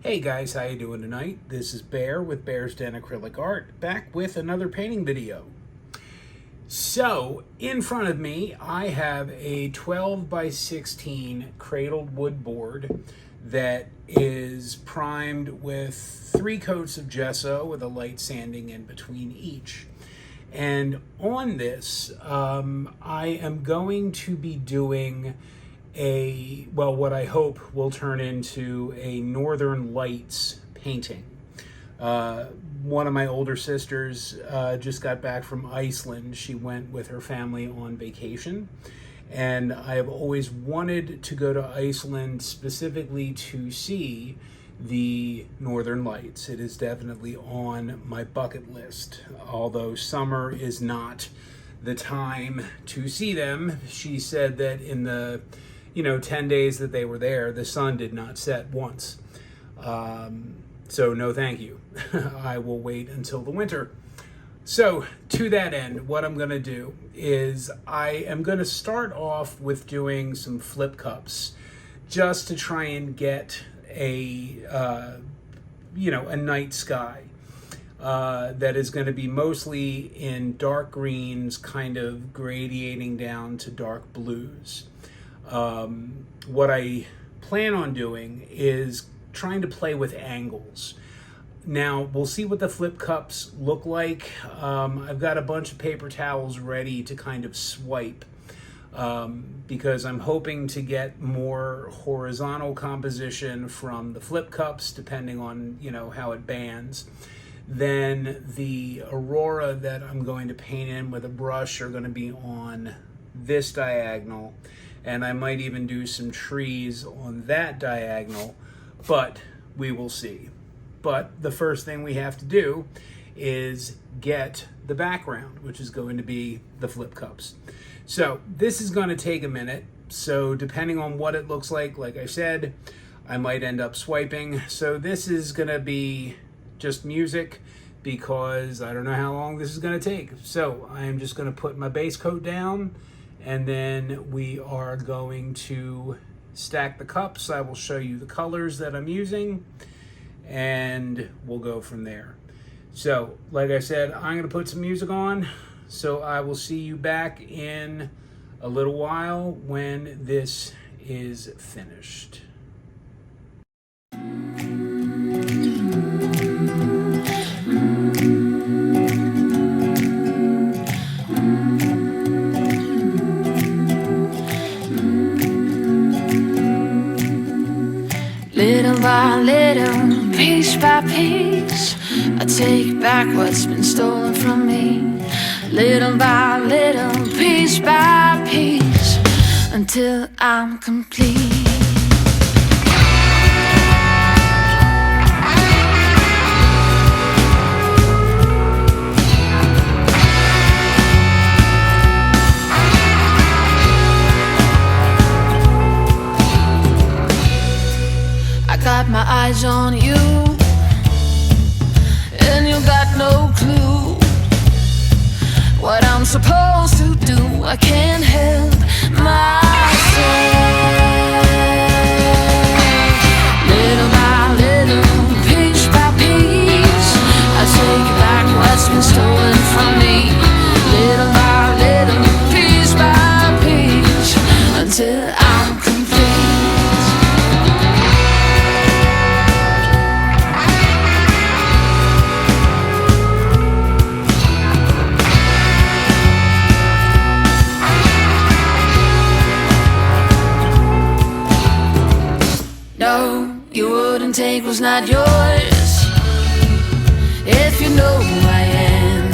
Hey guys, how you doing tonight? This is Bear with Bear's Den Acrylic Art, back with another painting video. So, in front of me, I have a 12 by 16 cradled wood board that is primed with 3 coats of gesso with a light sanding in between each. And on this, I am going to be doing what I hope will turn into a Northern Lights painting. One of my older sisters just got back from Iceland. She went with her family on vacation, and I have always wanted to go to Iceland specifically to see the Northern Lights. It is definitely on my bucket list, although summer is not the time to see them. She said that in the 10 days that they were there, the sun did not set once. So no thank you. I will wait until the winter. So to that end, what I'm gonna do is I am gonna start off with doing some flip cups just to try and get a night sky that is going to be mostly in dark greens, kind of gradiating down to dark blues. What I plan on doing is trying to play with angles. Now, we'll see what the flip cups look like. I've got a bunch of paper towels ready to kind of swipe because I'm hoping to get more horizontal composition from the flip cups, depending on how it bands. Then the aurora that I'm going to paint in with a brush are going to be on this diagonal, and I might even do some trees on that diagonal, but we will see. But the first thing we have to do is get the background, which is going to be the flip cups. So this is going to take a minute, so depending on what it looks like I said, I might end up swiping. So this is going to be just music because I don't know how long this is going to take. So I am just going to put my base coat down, and then we are going to stack the cups. I will show you the colors that I'm using, and we'll go from there. So, like I said, I'm going to put some music on, so I will see you back in a little while when this is finished. Little by little, piece by piece, I take back what's been stolen from me. Little by little, piece by piece, until I'm complete. Got my eyes on you, and you got no clue what I'm supposed to do. I can't help myself. Little by little, piece by piece, I take back what's been stolen from me. Little by little, piece by piece, until I'm complete. You wouldn't take what's not yours, if you know who I am.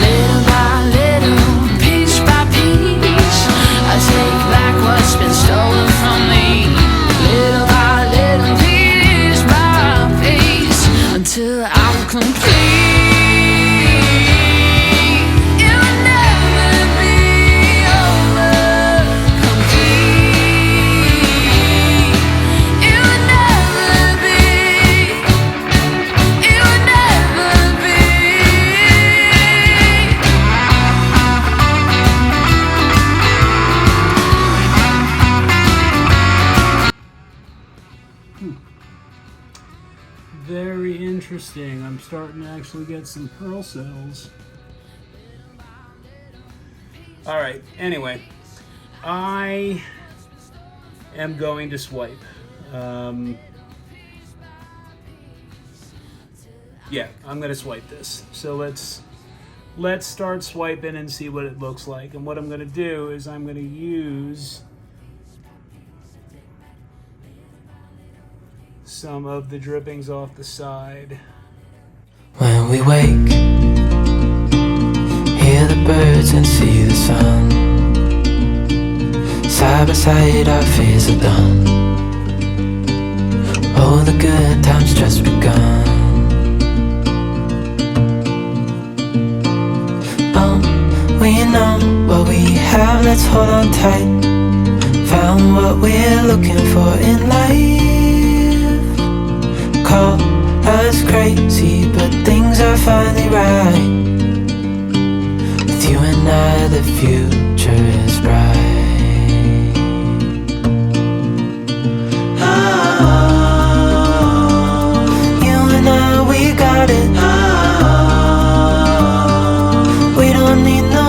Little by little, piece by piece, I take back what's been stolen from me. Little by little, piece by piece, until I'm complete. very interesting. I'm starting to actually get some pearl cells. All right, anyway, I am going to swipe. Yeah, I'm gonna swipe this. So let's start swiping and see what it looks like. And what I'm gonna do is I'm gonna use some of the drippings off the side. When we wake, hear the birds and see the sun. Side by side our fears are done. Oh, the good times just begun. We know what we have, let's hold on tight. Found what we're looking for in life. Call us crazy, but things are finally right. With you and I, the future is bright. Oh, you and I, we got it. Oh, we don't need no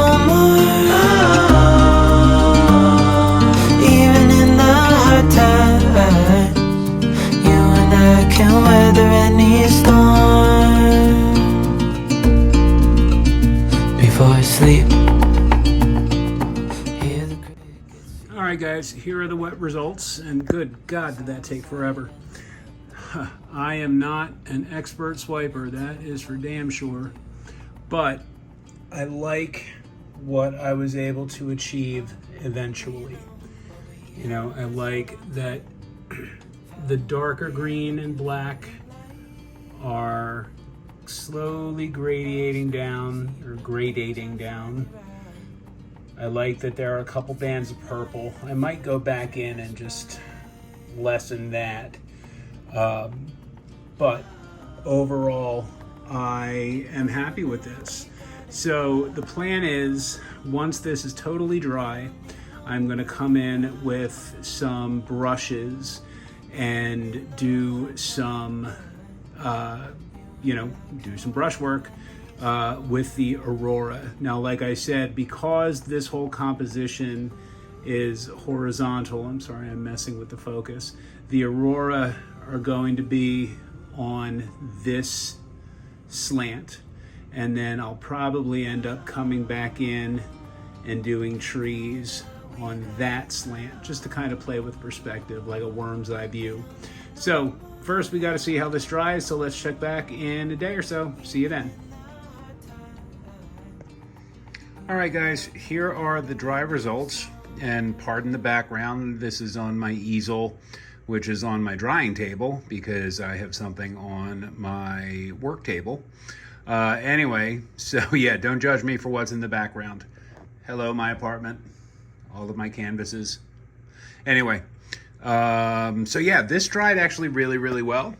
can weather any storm. Before I sleep, hear the crickets. All right, guys, here are the wet results, and good God, did that take forever. I am not an expert swiper, that is for damn sure, but I like what I was able to achieve eventually. You know, I like that the darker green and black are slowly gradating down. I like that there are a couple bands of purple. I might go back in and just lessen that. But overall, I am happy with this. So the plan is, once this is totally dry, I'm going to come in with some brushes and do some, do some brush work with the Aurora. Now, like I said, because this whole composition is horizontal, I'm sorry, I'm messing with the focus. The Aurora are going to be on this slant, and then I'll probably end up coming back in and doing trees on that slant, just to kind of play with perspective, like a worm's eye view. So first we got to see how this dries, so let's check back in a day or so. See you then. All right, guys, here are the dry results, and pardon the background, this is on my easel, which is on my drying table because I have something on my work table. Anyway, so yeah, don't judge me for what's in the background. Hello, my apartment. All of my canvases. Anyway, so yeah, this dried actually really, really well.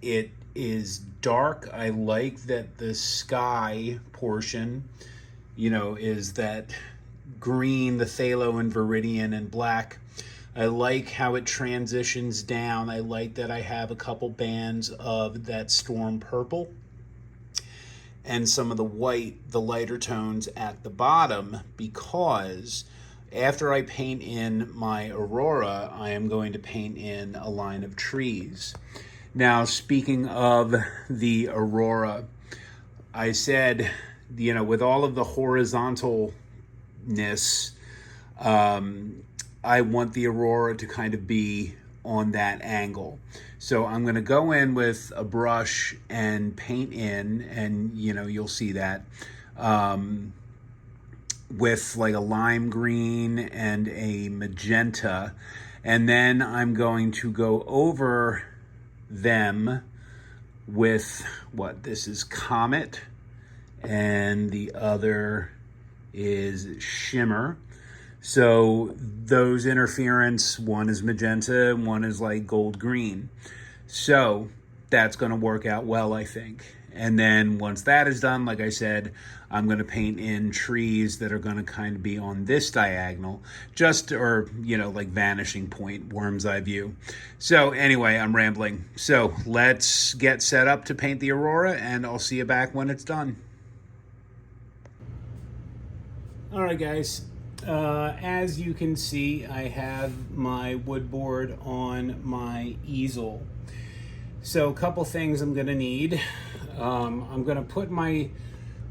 It is dark. I like that the sky portion, is that green, the Phtalo and Viridian and black. I like how it transitions down. I like that I have a couple bands of that storm purple and some of the white, the lighter tones at the bottom, because after I paint in my Aurora, I am going to paint in a line of trees. Now, speaking of the Aurora, I said, with all of the horizontalness, I want the Aurora to kind of be on that angle. So I'm going to go in with a brush and paint in, and you'll see that, with like a lime green and a magenta. And then I'm going to go over them with this is Comet, and the other is Shimmer. So those interference, one is magenta, one is like gold green. So that's going to work out well, I think. And then once that is done, like I said, I'm going to paint in trees that are going to kind of be on this diagonal, like vanishing point, worm's eye view. So anyway, I'm rambling. So let's get set up to paint the aurora, and I'll see you back when it's done. All right, guys. As you can see, I have my wood board on my easel. So a couple things I'm going to need. I'm going to put my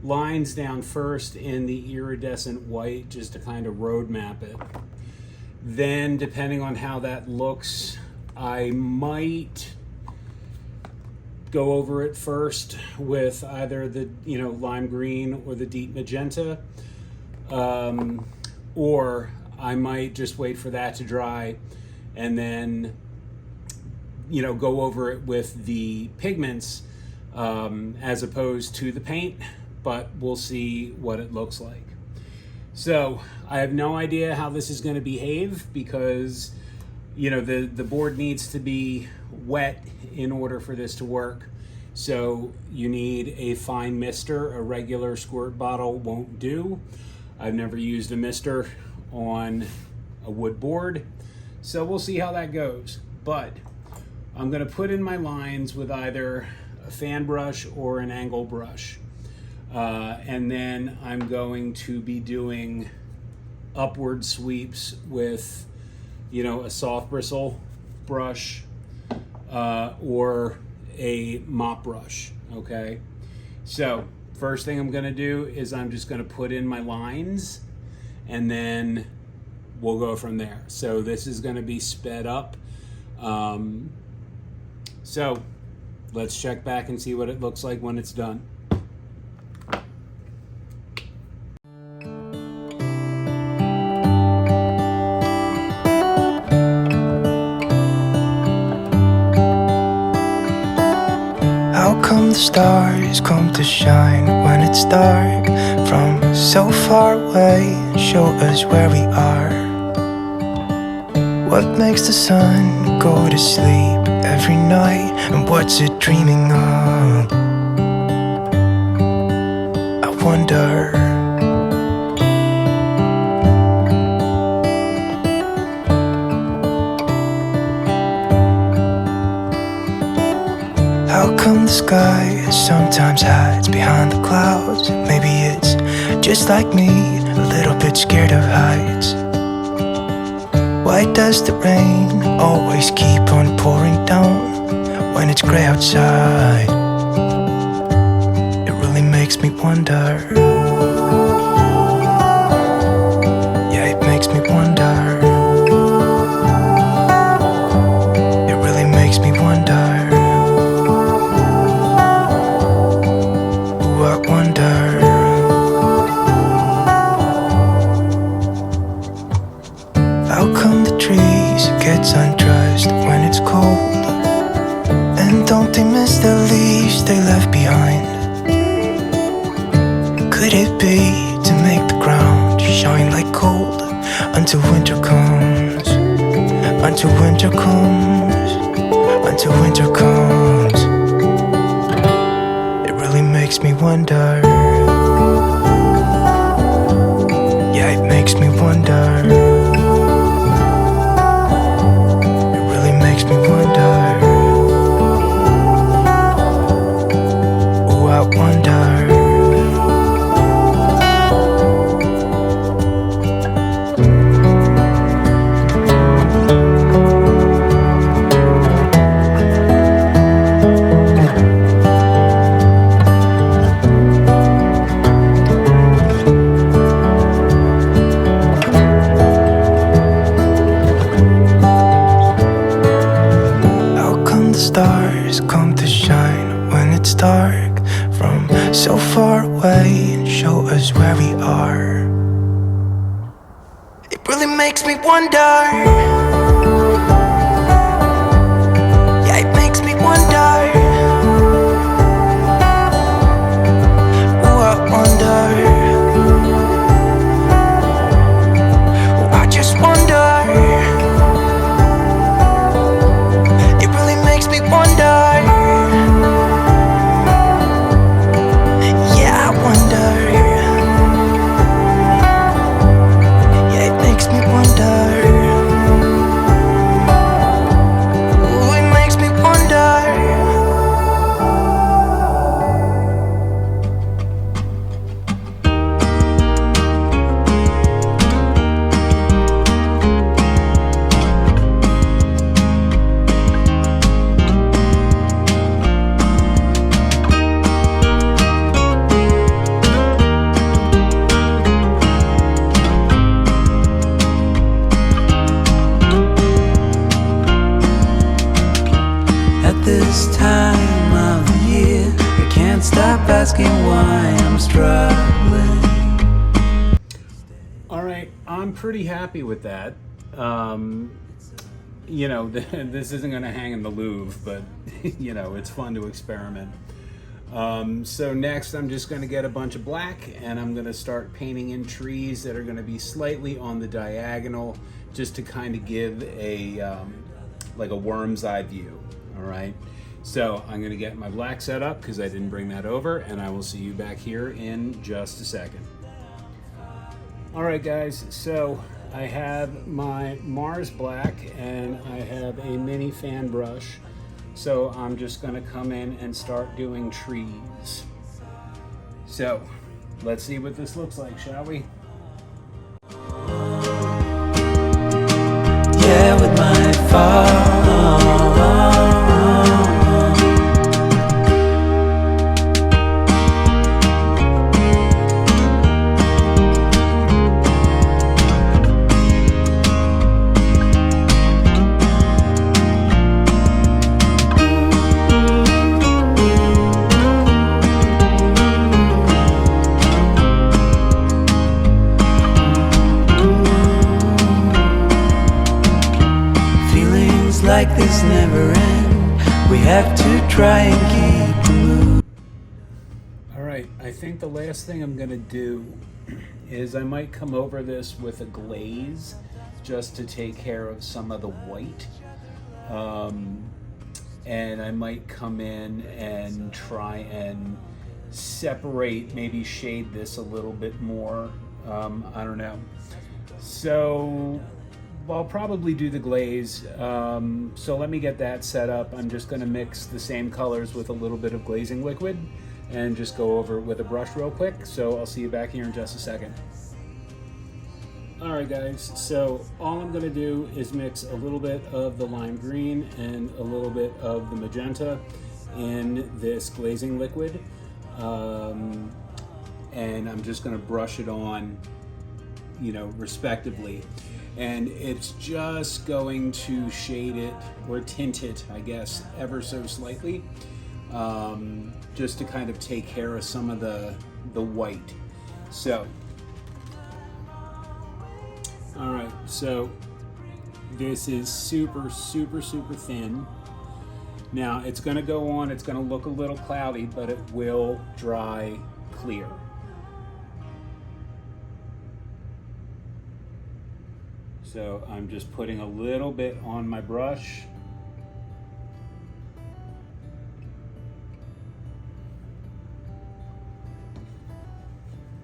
lines down first in the iridescent white just to kind of road map it. Then, depending on how that looks, I might go over it first with either the lime green or the deep magenta, or I might just wait for that to dry and then go over it with the pigments as opposed to the paint, but we'll see what it looks like. So I have no idea how this is going to behave because the board needs to be wet in order for this to work. So you need a fine mister. A regular squirt bottle won't do. I've never used a mister on a wood board, so we'll see how that goes. But I'm going to put in my lines with either a fan brush or an angle brush. And then I'm going to be doing upward sweeps with, a soft bristle brush or a mop brush, okay? So first thing I'm going to do is I'm just going to put in my lines, and then we'll go from there. So this is going to be sped up. So let's check back and see what it looks like when it's done. How come the stars come to shine when it's dark from so far away and show us where we are? What makes the sun go to sleep every night, and what's it dreaming of? I wonder. How come the sky sometimes hides behind the clouds? Maybe it's just like me, a little bit scared of heights. Why does the rain always keep on pouring down when it's gray outside? It really makes me wonder. Yeah, it makes me wonder. It really makes me wonder. Ooh, I wonder. How come the trees gets undressed when it's cold? And don't they miss the leaves they left behind? Could it be to make the ground shine like gold until winter comes? Until winter comes, until winter comes. It really makes me wonder. Yeah, it makes me wonder. Me wonder. Oh, I wonder. Stars come to shine when it's dark from so far away and show us where we are. It really makes me wonder. Yeah, it makes me wonder. Oh, I wonder. Oh, I just wonder. Makes me wonder. this time of the year. I can't stop asking why I'm struggling. All right, I'm pretty happy with that. You know, this isn't going to hang in the Louvre, but you know, it's fun to experiment. So next I'm just going to get a bunch of black and I'm going to start painting in trees that are going to be slightly on the diagonal, just to kind of give a like a worm's eye view. All right, so I'm going to get my black set up because I didn't bring that over, and I will see you back here in just a second. All right guys, so I have my Mars black and I have a mini fan brush. So I'm just gonna come in and start doing trees. So let's see what this looks like, shall we? Yeah, with my fall. Like this never end. We have to try and keep the mood. All right, I think the last thing I'm gonna do is I might come over this with a glaze just to take care of some of the white. And I might come in and try and separate, maybe shade this a little bit more. I don't know. So I'll probably do the glaze. So let me get that set up. I'm just gonna mix the same colors with a little bit of glazing liquid and just go over it with a brush real quick. So I'll see you back here in just a second. All right guys, so all I'm gonna do is mix a little bit of the lime green and a little bit of the magenta in this glazing liquid. And I'm just gonna brush it on, you know, respectively. And it's just going to shade it, or tint it, I guess, ever so slightly, just to kind of take care of some of the white. So, all right, so this is super, super, super thin. Now it's gonna go on, it's gonna look a little cloudy, but it will dry clear. So I'm just putting a little bit on my brush.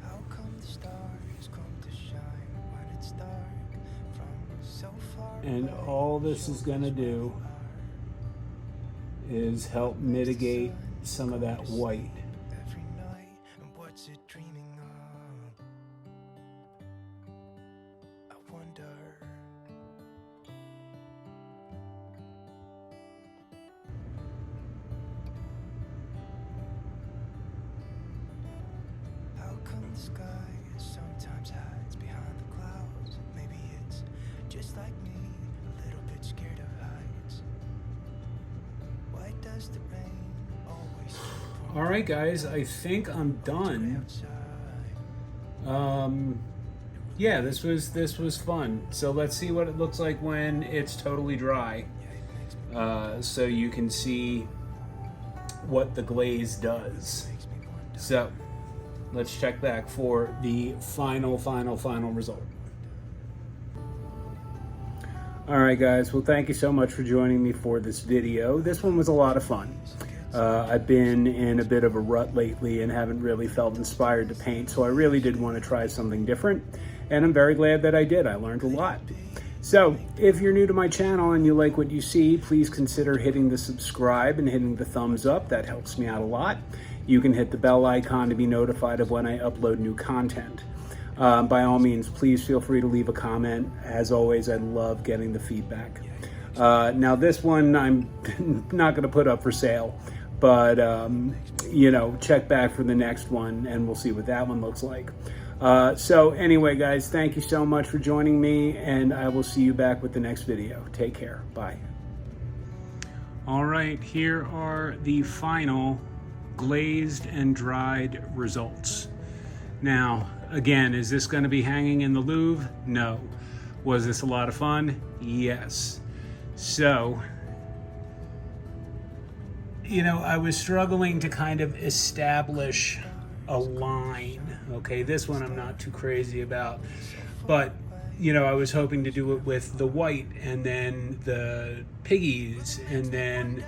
How come the stars come to shine when it's dark from so far And away? all this is gonna do is help mitigate some of that white. Every night, and what's it dreaming of? I wonder. How come the sky sometimes hides behind the clouds? Maybe it's just like me, a little bit scared of heights. Why does the rain always keep on All right, guys, I think I'm done. outside? Yeah, this was fun. So let's see what it looks like when it's totally dry, so you can see what the glaze does. So let's check back for the final result. All right, guys. Well, thank you so much for joining me for this video. This one was a lot of fun. I've been in a bit of a rut lately and haven't really felt inspired to paint, so I really did want to try something different, and I'm very glad that I did. I learned a lot. So if you're new to my channel and you like what you see, please consider hitting the subscribe and hitting the thumbs up. That helps me out a lot. You can hit the bell icon to be notified of when I upload new content. By all means, please feel free to leave a comment. As always, I love getting the feedback. Now this one I'm not going to put up for sale, but you know, check back for the next one and we'll see what that one looks like. So anyway, guys, thank you so much for joining me, and I will see you back with the next video. Take care. Bye. All right, here are the final glazed and dried results. Now, again, is this going to be hanging in the Louvre? No. Was this a lot of fun? Yes. So, you know, I was struggling to kind of establish a line. Okay, this one I'm not too crazy about, but you know, I was hoping to do it with the white and then the piggies and then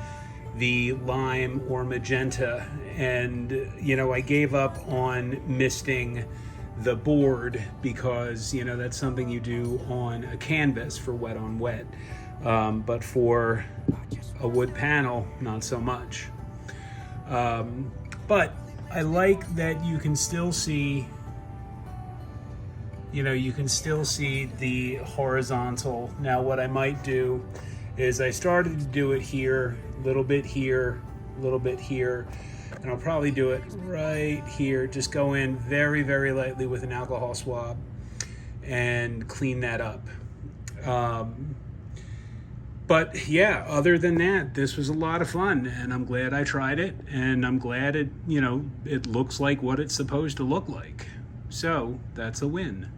the lime or magenta, and you know, I gave up on misting the board because you know that's something you do on a canvas for wet on wet, but for a wood panel, not so much. But I like that you can still see, you know, you can still see the horizontal. Now what I might do is I started to do it here, a little bit here, a little bit here, and I'll probably do it right here. Just go in very, very lightly with an alcohol swab and clean that up. But yeah, other than that, this was a lot of fun, and I'm glad I tried it, and I'm glad it, you know, it looks like what it's supposed to look like. So that's a win.